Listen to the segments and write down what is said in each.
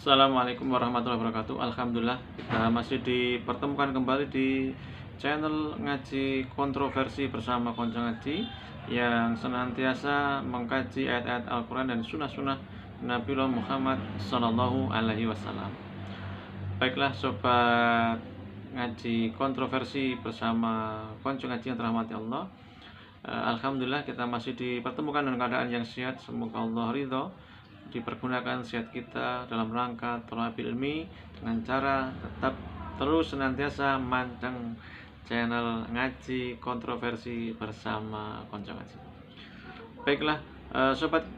Assalamualaikum warahmatullahi wabarakatuh. Alhamdulillah kita masih dipertemukan kembali di channel ngaji kontroversi bersama Konco Ngaji yang senantiasa mengkaji ayat-ayat Al-Quran dan sunnah-sunnah Nabiullah Muhammad Sallallahu Alaihi Wasallam. Baiklah sobat ngaji kontroversi bersama Konco Ngaji yang terhormati Allah. Alhamdulillah kita masih dipertemukan dengan keadaan yang sehat. Semoga Allah ridho dipergunakan sehat kita dalam rangka thalabil ilmi dengan cara tetap terus senantiasa manteng channel ngaji kontroversi bersama Konco Ngaji. Baiklah sobat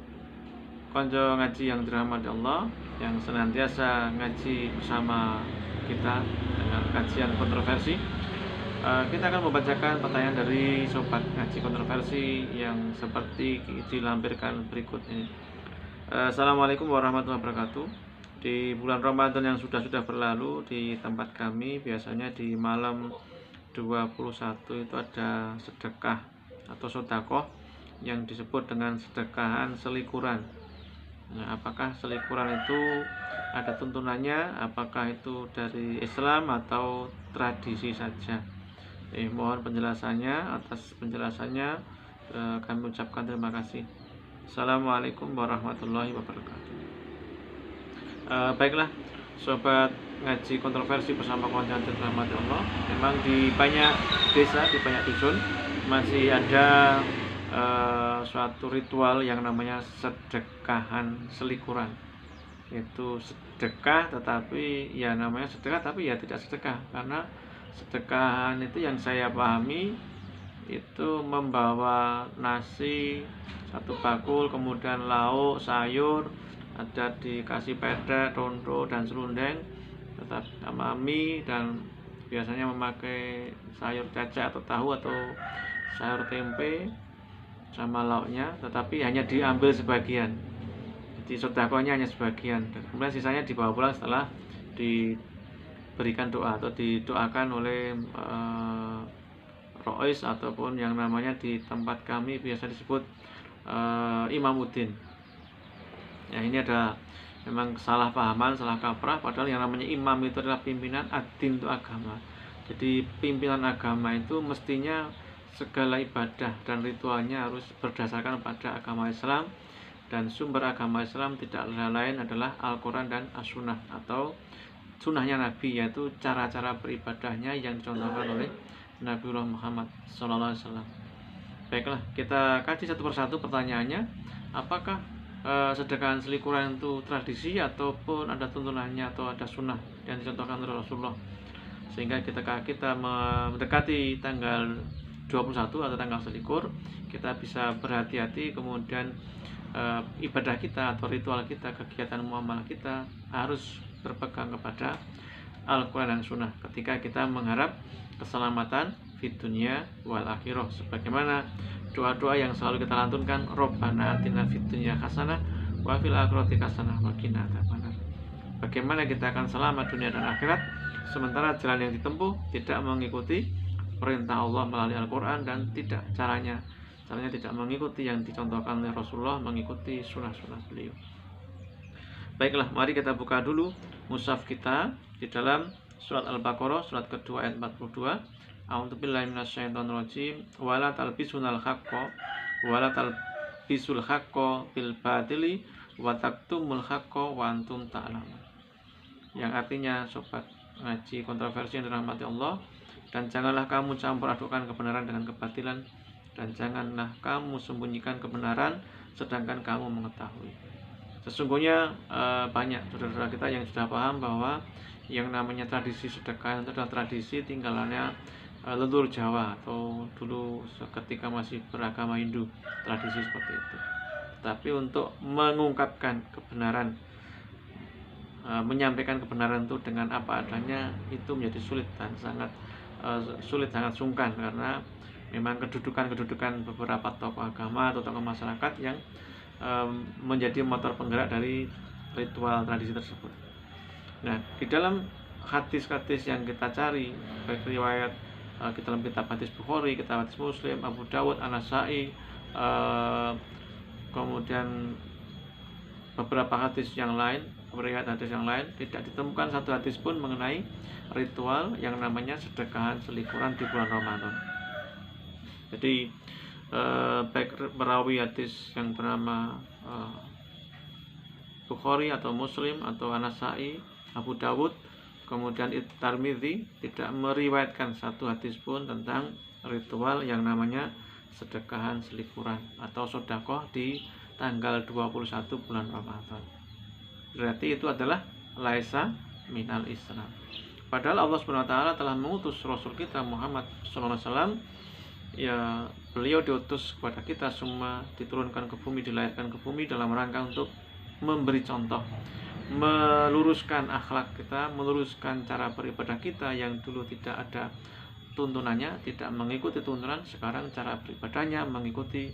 Konco Ngaji yang dirahmati Allah, yang senantiasa ngaji bersama kita dengan kajian kontroversi, kita akan membacakan pertanyaan dari sobat ngaji kontroversi yang seperti dilampirkan berikut ini. Assalamualaikum warahmatullahi wabarakatuh. Di bulan Ramadan yang sudah berlalu, di tempat kami biasanya di malam 21 itu ada sedekah atau sodakoh yang disebut dengan sedekahan selikuran. Nah, apakah selikuran itu ada tuntunannya? Apakah itu dari Islam atau tradisi saja? Mohon penjelasannya. Atas penjelasannya kami ucapkan terima kasih. Assalamualaikum warahmatullahi wabarakatuh. Baiklah sobat ngaji kontroversi bersama Konco Ngaji rahmat Allah, memang di banyak desa, di banyak dusun masih ada suatu ritual yang namanya sedekahan selikuran. Itu sedekah tetapi ya namanya sedekah tapi ya tidak sedekah, karena sedekahan itu yang saya pahami itu membawa nasi satu bakul, kemudian lauk, sayur, ada dikasih pedek, ronto, dan serundeng, tetap sama mie, dan biasanya memakai sayur cacak atau tahu atau sayur tempe sama lauknya, tetapi hanya diambil sebagian. Jadi sedekahnya hanya sebagian, dan kemudian sisanya dibawa pulang setelah diberikan doa atau didoakan oleh Rois ataupun yang namanya di tempat kami biasa disebut Imamuddin. Ya, ini ada memang salah pahaman, salah kaprah, padahal yang namanya imam itu adalah pimpinan, ad-din itu agama. Jadi pimpinan agama itu mestinya segala ibadah dan ritualnya harus berdasarkan pada agama Islam, dan sumber agama Islam tidak lain adalah Al-Quran dan As-Sunnah atau sunnahnya Nabi, yaitu cara-cara beribadahnya yang dicontohkan oleh Nabiullah Muhammad SAW. Baiklah, kita kaji satu persatu pertanyaannya. Apakah sedekahan selikuran itu tradisi ataupun ada tuntunannya atau ada sunnah yang dicontohkan oleh Rasulullah, sehingga kita mendekati tanggal 21 atau tanggal selikur, kita bisa berhati-hati, kemudian ibadah kita atau ritual kita, kegiatan muamalah kita harus berpegang kepada Al-Quran dan Sunnah ketika kita mengharap keselamatan di dunia wal akhirah, sebagaimana doa-doa yang selalu kita lantunkan, Rabbana atina fid dunya hasanah wa fil akhirati hasanah wa qina adzabannar. Bagaimana kita akan selamat dunia dan akhirat sementara jalan yang ditempuh tidak mengikuti perintah Allah melalui Al-Quran, dan caranya tidak mengikuti yang dicontohkan oleh Rasulullah, mengikuti sunnah-sunnah beliau. Baiklah, mari kita buka dulu mushaf kita di dalam surat Al-Baqarah, surat kedua ayat 42. A'udzubillahi minasyaitonirrajim. Wala talbisunal haqqo bil batili wa taktumul haqqo wa antum ta'lamun. Yang artinya, sobat ngaji kontroversi yang dirahmati Allah, dan janganlah kamu campur adukan kebenaran dengan kebatilan, dan janganlah kamu sembunyikan kebenaran sedangkan kamu mengetahui. Sesungguhnya banyak saudara-saudara kita yang sudah paham bahwa yang namanya tradisi sedekah itu adalah tradisi tinggalannya leluhur Jawa atau dulu ketika masih beragama Hindu, tradisi seperti itu. Tapi untuk mengungkapkan kebenaran, menyampaikan kebenaran itu dengan apa adanya, itu menjadi sulit dan sangat sungkan, karena memang kedudukan beberapa tokoh agama atau tokoh masyarakat yang menjadi motor penggerak dari ritual tradisi tersebut. Nah, di dalam hadis-hadis yang kita cari, baik riwayat kita dalam kitab hadis Bukhari, kitab hadis Muslim, Abu Dawud, An-Nasai, kemudian beberapa hadis yang lain, riwayat hadis yang lain tidak ditemukan satu hadis pun mengenai ritual yang namanya sedekahan selikuran di bulan Ramadan. Jadi baik perawi hadis yang bernama Bukhari atau Muslim atau An-Nasa'i, Abu Dawud, kemudian Tirmidzi tidak meriwayatkan satu hadis pun tentang ritual yang namanya sedekahan selikuran atau sedekah di tanggal 21 bulan Ramadan. Berarti itu adalah laisa minal Islam. Padahal Allah Subhanahu wa taala telah mengutus Rasul kita Muhammad sallallahu alaihi wasallam, ya beliau diutus kepada kita semua, diturunkan ke bumi, dilahirkan ke bumi dalam rangka untuk memberi contoh, meluruskan akhlak kita, meluruskan cara beribadah kita yang dulu tidak ada tuntunannya, tidak mengikuti tuntunan. Sekarang cara beribadahnya mengikuti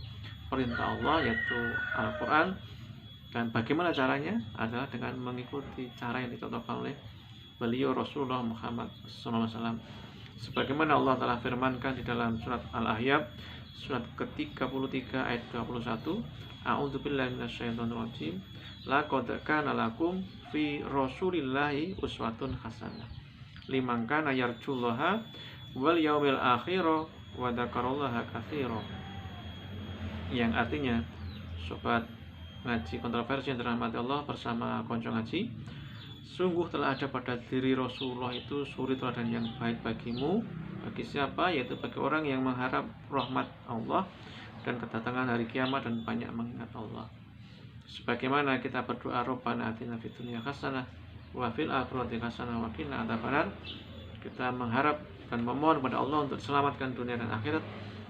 perintah Allah yaitu Al-Quran. Dan bagaimana caranya? Adalah dengan mengikuti cara yang dicontohkan oleh beliau Rasulullah Muhammad SAW. Sebagaimana Allah telah firmankan di dalam surat Al-Ahzab surat ke-33 ayat 21, A'udzubillahi minasyaitonirrajim. Laqad kana lakum fi Rasulillahi uswatun hasanah liman kana yarjullaha wal yaumil akhir wa dzakarallaha katsira. Yang artinya, sobat ngaji kontroversi yang dirahmati Allah bersama konco ngaji, sungguh telah ada pada diri Rasulullah itu suri teladan yang baik bagimu. Bagi siapa? Yaitu bagi orang yang mengharap rahmat Allah dan kedatangan hari kiamat dan banyak mengingat Allah. Sebagaimana kita berdoa Rabbana atina fid dunya hasanah wa fil akhirati hasanah wa qina adzabannar, kita mengharap dan memohon kepada Allah untuk selamatkan dunia dan akhirat.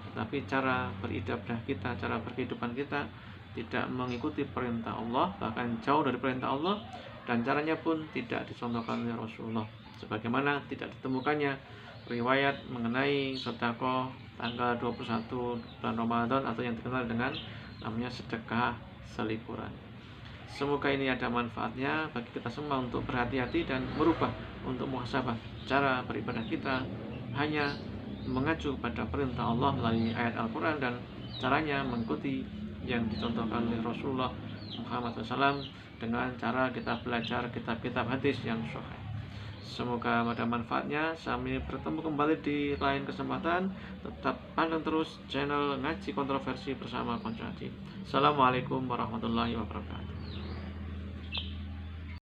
Tetapi cara beribadah kita, cara berkehidupan kita tidak mengikuti perintah Allah, bahkan jauh dari perintah Allah, dan caranya pun tidak dicontohkan oleh Rasulullah. Sebagaimana tidak ditemukannya riwayat mengenai sedekah tanggal 21 bulan Ramadan atau yang dikenal dengan namanya sedekah selikuran. Semoga ini ada manfaatnya bagi kita semua untuk berhati-hati dan merubah untuk muhasabah cara beribadah kita, hanya mengacu pada perintah Allah melalui ayat Al-Quran dan caranya mengikuti yang dicontohkan oleh Rasulullah Muhammad SAW dengan cara kita belajar kitab-kitab hadis yang sahih. Semoga ada manfaatnya. Sampai bertemu kembali di lain kesempatan. Tetap pantau terus channel Ngaji Kontroversi bersama Konco Ngaji. Assalamualaikum warahmatullahi wabarakatuh.